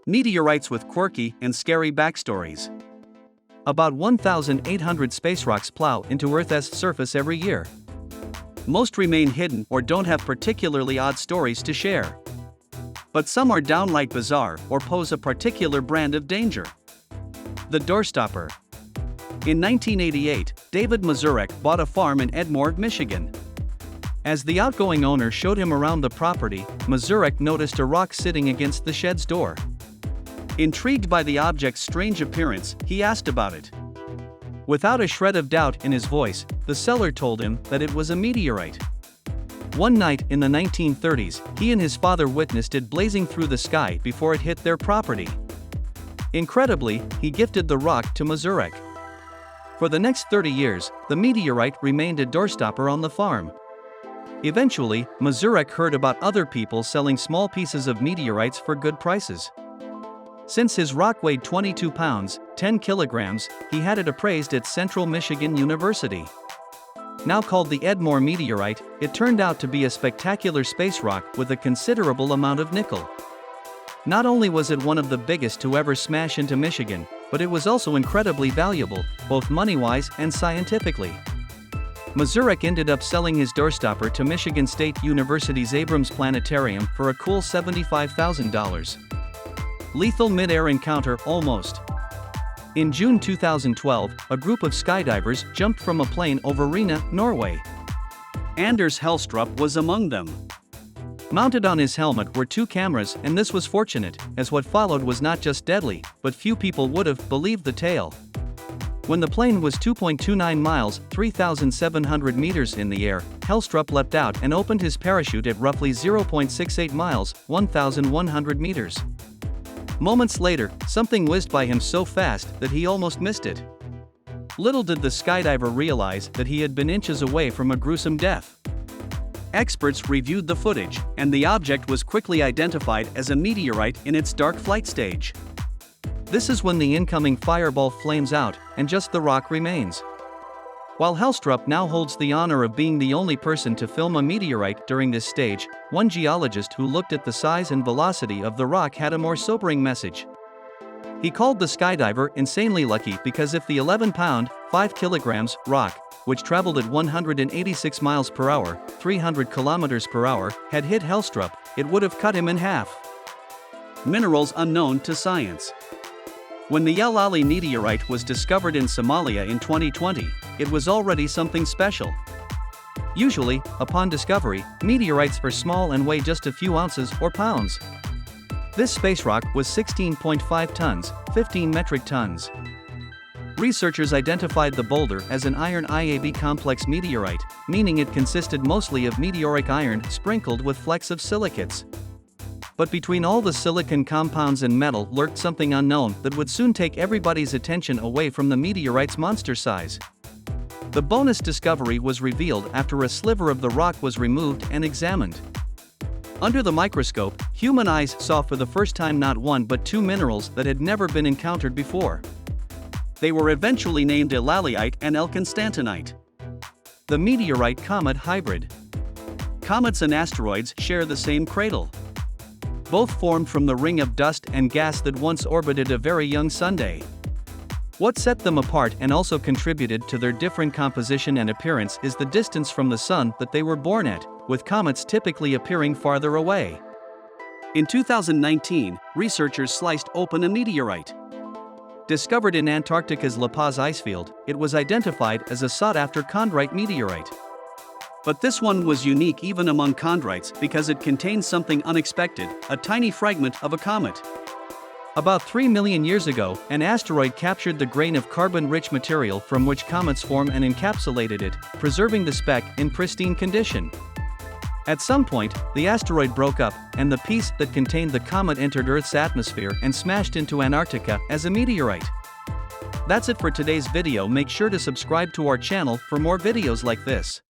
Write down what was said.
Meteorites with quirky and scary backstories. About 1,800 space rocks plow into Earth's surface every year. Most remain hidden or don't have particularly odd stories to share. But some are downright bizarre or pose a particular brand of danger. The Doorstopper. In 1988, David Mazurek bought a farm in Edmore, Michigan. As the outgoing owner showed him around the property, Mazurek noticed a rock sitting against the shed's door. Intrigued by the object's strange appearance, he asked about it. Without a shred of doubt in his voice, the seller told him that it was a meteorite. One night in the 1930s, he and his father witnessed it blazing through the sky before it hit their property. Incredibly, he gifted the rock to Mazurek. For the next 30 years, the meteorite remained a doorstopper on the farm. Eventually, Mazurek heard about other people selling small pieces of meteorites for good prices. Since his rock weighed 22 pounds, 10 kilograms, he had it appraised at Central Michigan University. Now called the Edmore meteorite, it turned out to be a spectacular space rock with a considerable amount of nickel. Not only was it one of the biggest to ever smash into Michigan, but it was also incredibly valuable, both money-wise and scientifically. Mazurek ended up selling his doorstopper to Michigan State University's Abrams Planetarium for a cool $75,000. Lethal mid-air encounter almost. In June 2012, a group of skydivers jumped from a plane over Rena, Norway. Anders Helstrup was among them. Mounted on his helmet were two cameras, and this was fortunate, as what followed was not just deadly, but few people would have believed the tale. When the plane was 2.29 miles, 3,700 meters in the air, Helstrup leapt out and opened his parachute at roughly 0.68 miles, 1,100 meters. Moments later, something whizzed by him so fast that he almost missed it. Little did the skydiver realize that he had been inches away from a gruesome death. Experts reviewed the footage, and the object was quickly identified as a meteorite in its dark flight stage. This is when the incoming fireball flames out, and just the rock remains. While Helstrup now holds the honor of being the only person to film a meteorite during this stage, one geologist who looked at the size and velocity of the rock had a more sobering message. He called the skydiver insanely lucky because if the 11-pound, 5 kilograms rock, which traveled at 186 miles per hour, 300 kilometers per hour, had hit Helstrup, it would have cut him in half. Minerals unknown to science. When the El Ali meteorite was discovered in Somalia in 2020, it was already something special. Usually, upon discovery, meteorites are small and weigh just a few ounces or pounds. This space rock was 16.5 tons, 15 metric tons. Researchers identified the boulder as an iron IAB complex meteorite, meaning it consisted mostly of meteoric iron sprinkled with flecks of silicates. But between all the silicon compounds and metal lurked something unknown that would soon take everybody's attention away from the meteorite's monster size. The bonus discovery was revealed after a sliver of the rock was removed and examined. Under the microscope, human eyes saw for the first time not one but two minerals that had never been encountered before. They were eventually named elalite and elconstantonite. The meteorite-comet hybrid. Comets and asteroids share the same cradle. Both formed from the ring of dust and gas that once orbited a very young Sunday. What set them apart and also contributed to their different composition and appearance is the distance from the sun that they were born at, with comets typically appearing farther away. In 2019, researchers sliced open a meteorite. Discovered in Antarctica's La Paz icefield, it was identified as a sought-after chondrite meteorite. But this one was unique even among chondrites because it contained something unexpected, a tiny fragment of a comet. About 3 million years ago, an asteroid captured the grain of carbon-rich material from which comets form and encapsulated it, preserving the speck in pristine condition. At some point, the asteroid broke up, and the piece that contained the comet entered Earth's atmosphere and smashed into Antarctica as a meteorite. That's it for today's video. Make sure to subscribe to our channel for more videos like this.